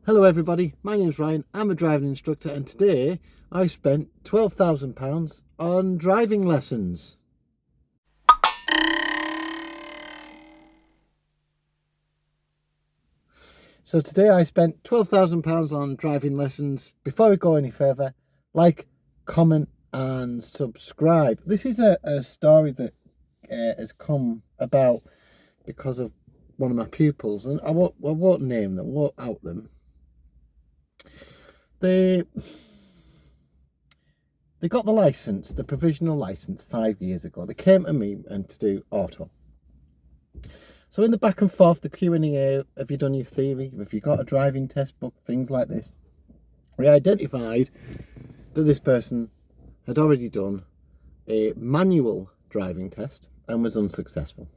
Hello everybody, my name's Ryan, I'm a driving instructor and today I spent £12,000 on driving lessons. So today I spent £12,000 on driving lessons. Before we go any further, like, comment and subscribe. This is a story that has come about because of one of my pupils, and I won't name them, won't out them. They got the license, the provisional license 5 years ago. They came to me and to do auto. So in the back and forth, the Q&A, have you done your theory? Have you got a driving test book? Things like this. We identified that this person had already done a manual driving test and was unsuccessful.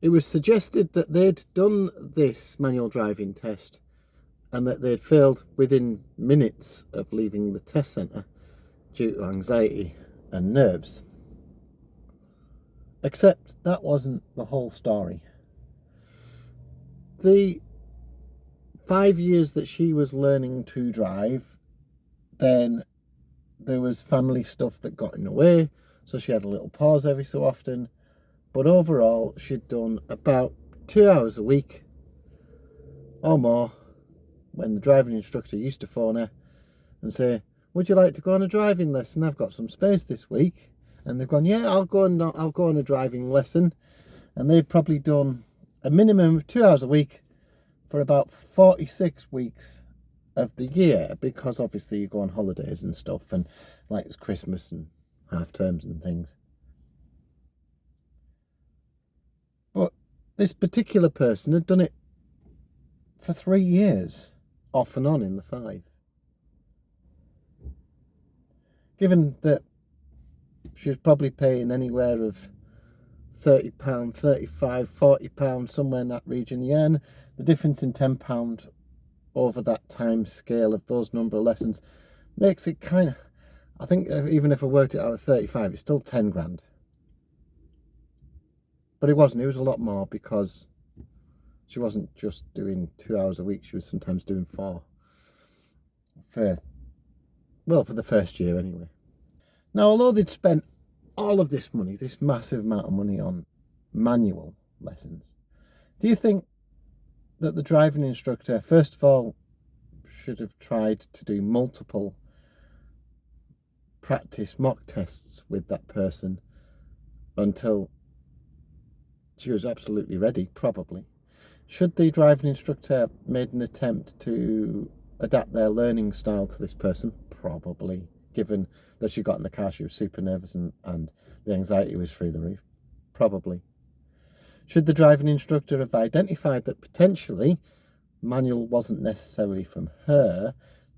It was suggested that they'd done this manual driving test and that they'd failed within minutes of leaving the test centre due to anxiety and nerves. Except that wasn't the whole story. The 5 years that she was learning to drive, then there was family stuff that got in the way, so she had a little pause every so often. But overall, she'd done about 2 hours a week or more when the driving instructor used to phone her and say, would you like to go on a driving lesson? I've got some space this week. And they've gone, yeah, I'll go on a driving lesson. And they've probably done a minimum of 2 hours a week for about 46 weeks of the year, because obviously you go on holidays and stuff, and like it's Christmas and half terms and things. But this particular person had done it for 3 years, off and on in the 5. Given that she was probably paying anywhere of £30, £35, £40, somewhere in that region. Yeah, and the difference in £10 over that time scale of those number of lessons makes it kind of, I think even if I worked it out at 35, it's still 10 grand. But it wasn't, it was a lot more, because she wasn't just doing 2 hours a week, she was sometimes doing 4. For the first year anyway. Now, although they'd spent all of this money, this massive amount of money on manual lessons, do you think that the driving instructor, first of all, should have tried to do multiple practice mock tests with that person until she was absolutely ready? Probably. Should the driving instructor made an attempt to adapt their learning style to this person? Probably. Given that she got in the car, she was super nervous and the anxiety was through the roof. Probably. Should the driving instructor have identified that potentially manual wasn't necessarily from her,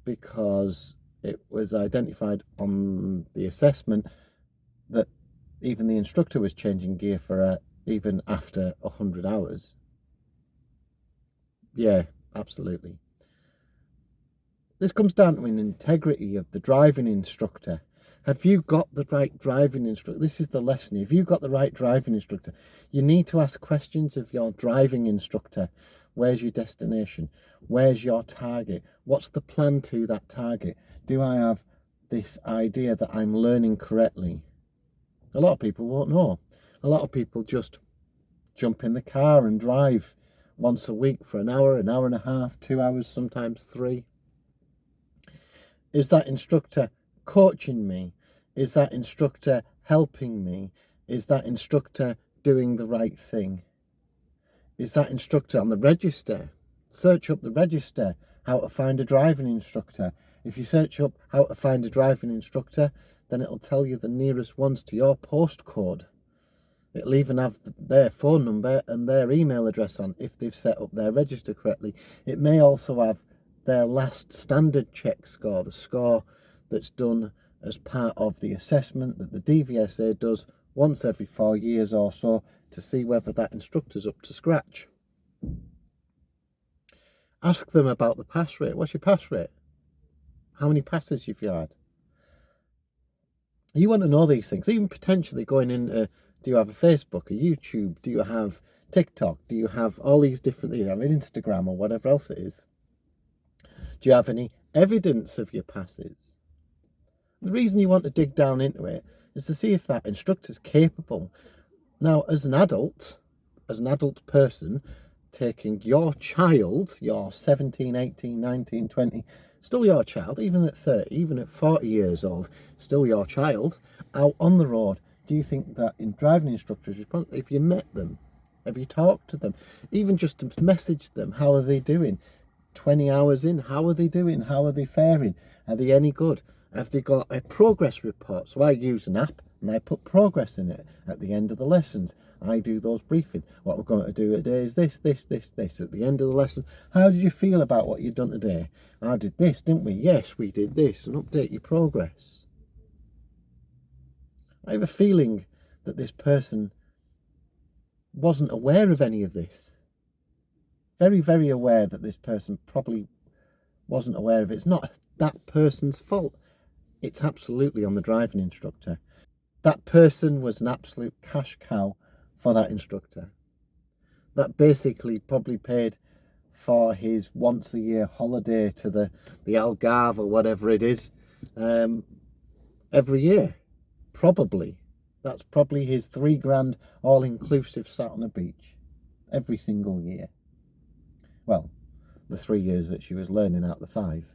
because it was identified on the assessment that even the instructor was changing gear for her even after 100 hours? Yeah, absolutely. This comes down to an integrity of the driving instructor. Have you got the right driving instructor? This is the lesson. If you've got the right driving instructor, you need to ask questions of your driving instructor. Where's your destination? Where's your target? What's the plan to that target? Do I have this idea that I'm learning correctly? A lot of people won't know. A lot of people just jump in the car and drive once a week for an hour and a half, 2 hours, sometimes 3. Is that instructor coaching me? Is that instructor helping me? Is that instructor doing the right thing? Is that instructor on the register? Search up the register, how to find a driving instructor. If you search up how to find a driving instructor, then it'll tell you the nearest ones to your postcode. It'll even have their phone number and their email address on if they've set up their register correctly. It may also have their last standard check score, the score that's done as part of the assessment that the DVSA does once every 4 years or so to see whether that instructor's up to scratch. Ask them about the pass rate. What's your pass rate? How many passes have you had? You want to know these things, even potentially going into, do you have a Facebook, a YouTube? Do you have TikTok? Do you have all these different, you have an Instagram or whatever else it is? Do you have any evidence of your passes? The reason you want to dig down into it is to see if that instructor's capable. Now, as an adult person, taking your child, your 17, 18, 19, 20, still your child, even at 30, even at 40 years old, still your child, out on the road, do you think that in driving instructors, if you met them, have you talked to them, even just to message them, how are they doing? 20 hours in, how are they doing? How are they faring? Are they any good? Have they got a progress report? So I use an app and I put progress in it at the end of the lessons. I do those briefings. What we're going to do today is this. At the end of the lesson, how did you feel about what you'd done today? I did this, didn't we? Yes, we did this. And update your progress. I have a feeling that this person wasn't aware of any of this. Very, very aware that this person probably wasn't aware of it. It's not that person's fault. It's absolutely on the driving instructor. That person was an absolute cash cow for that instructor. That basically probably paid for his once a year holiday to the Algarve or whatever it is every year. Probably. That's probably his $3,000 all-inclusive sat on a beach every single year. Well, the 3 years that she was learning out of the 5.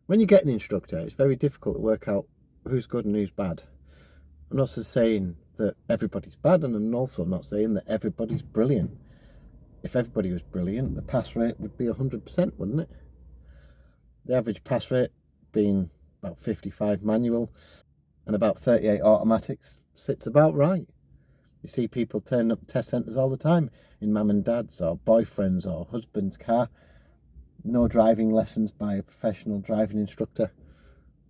When you get an instructor, it's very difficult to work out who's good and who's bad. I'm not saying that everybody's bad, and I'm also not saying that everybody's brilliant. If everybody was brilliant, the pass rate would be 100%, wouldn't it? The average pass rate being about 55 manual and about 38 automatics sits about right. You see people turning up test centres all the time in mum and dad's or boyfriend's or husband's car. No driving lessons by a professional driving instructor,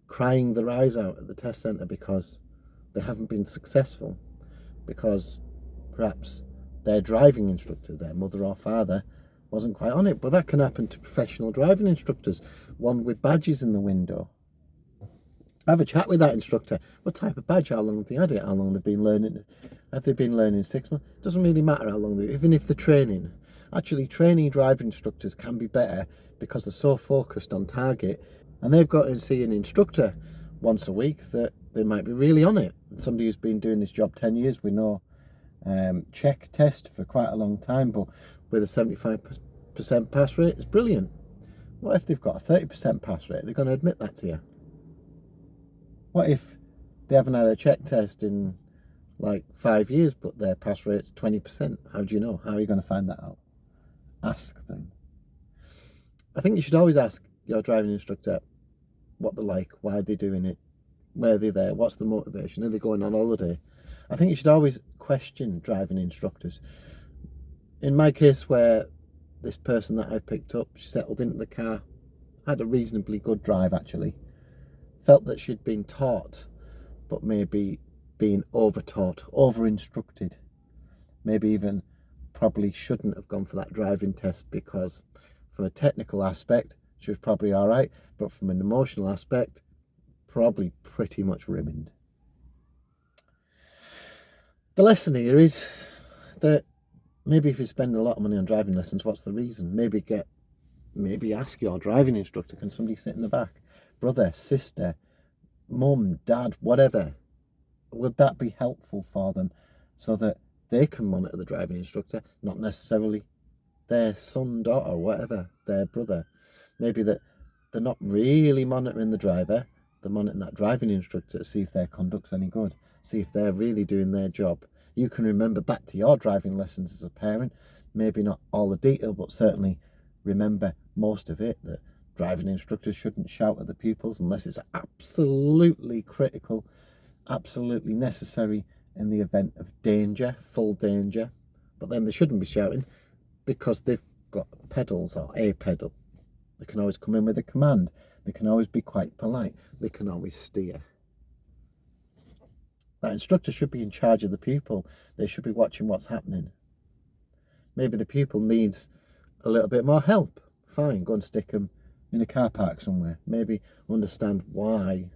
crying their eyes out at the test centre because they haven't been successful, because perhaps their driving instructor, their mother or father, wasn't quite on it. But that can happen to professional driving instructors, one with badges in the window. Have a chat with that instructor. What type of badge? How long have they had it? How long they've been learning? Have they been learning 6 months? Doesn't really matter how long they, even if they're training. Actually, training driving instructors can be better because they're so focused on target, and they've got to see an instructor once a week that they might be really on it. Somebody who's been doing this job 10 years, we know, check test for quite a long time, but with a 75% pass rate, it's brilliant. What if they've got a 30% pass rate? They're going to admit that to you. What if they haven't had a check test in like 5 years, but their pass rate's 20%? How do you know? How are you going to find that out? Ask them. I think you should always ask your driving instructor what they're like, why are they doing it, where are they there, what's the motivation, are they going on holiday? I think you should always question driving instructors. In my case, where this person that I picked up, she settled into the car, had a reasonably good drive actually, felt that she'd been taught, but maybe being over-taught, over-instructed, maybe even probably shouldn't have gone for that driving test, because from a technical aspect she was probably all right, but from an emotional aspect probably pretty much ribboned. The lesson here is that maybe if you spend a lot of money on driving lessons, what's the reason? Maybe ask your driving instructor, can somebody sit in the back? Brother, sister, mum, dad, whatever. Would that be helpful for them so that they can monitor the driving instructor, not necessarily their son, daughter, whatever, their brother? Maybe that they're not really monitoring the driver, they're monitoring that driving instructor to see if their conduct's any good, see if they're really doing their job. You can remember back to your driving lessons as a parent, maybe not all the detail, but certainly remember most of it, that driving instructors shouldn't shout at the pupils unless it's absolutely critical, absolutely necessary in the event of danger, full danger. But then they shouldn't be shouting because they've got pedals or a pedal. They can always come in with a command. They can always be quite polite. They can always steer. That instructor should be in charge of the pupil. They should be watching what's happening. Maybe the pupil needs a little bit more help. Fine, go and stick them in a car park somewhere. Maybe understand why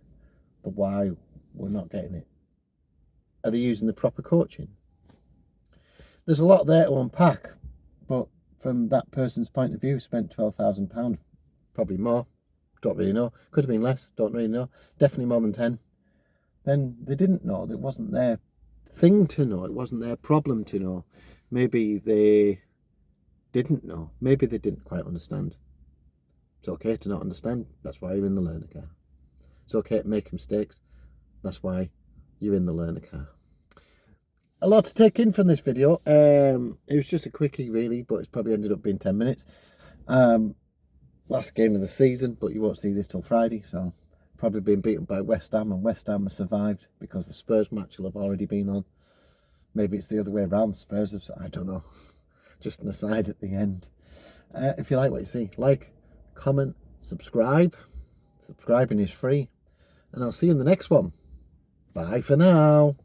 we're not getting it. Are they using the proper coaching? There's a lot there to unpack, but from that person's point of view, spent £12,000, probably more, don't really know. Could have been less, don't really know. Definitely more than 10. Then they didn't know. It wasn't their thing to know. It wasn't their problem to know. Maybe they didn't know. Maybe they didn't quite understand. It's okay to not understand. That's why you're in the learner car. It's okay to make mistakes. That's why you're in the learner car. A lot to take in from this video. It was just a quickie really, but it's probably ended up being 10 minutes. Last game of the season, but you won't see this till Friday, so probably been beaten by West Ham, and West Ham have survived because the Spurs match will have already been on. Maybe it's the other way around. Spurs have, I don't know. Just an aside at the end. If you like what you see, like, comment, subscribe. Subscribing is free, and I'll see you in the next one. Bye for now.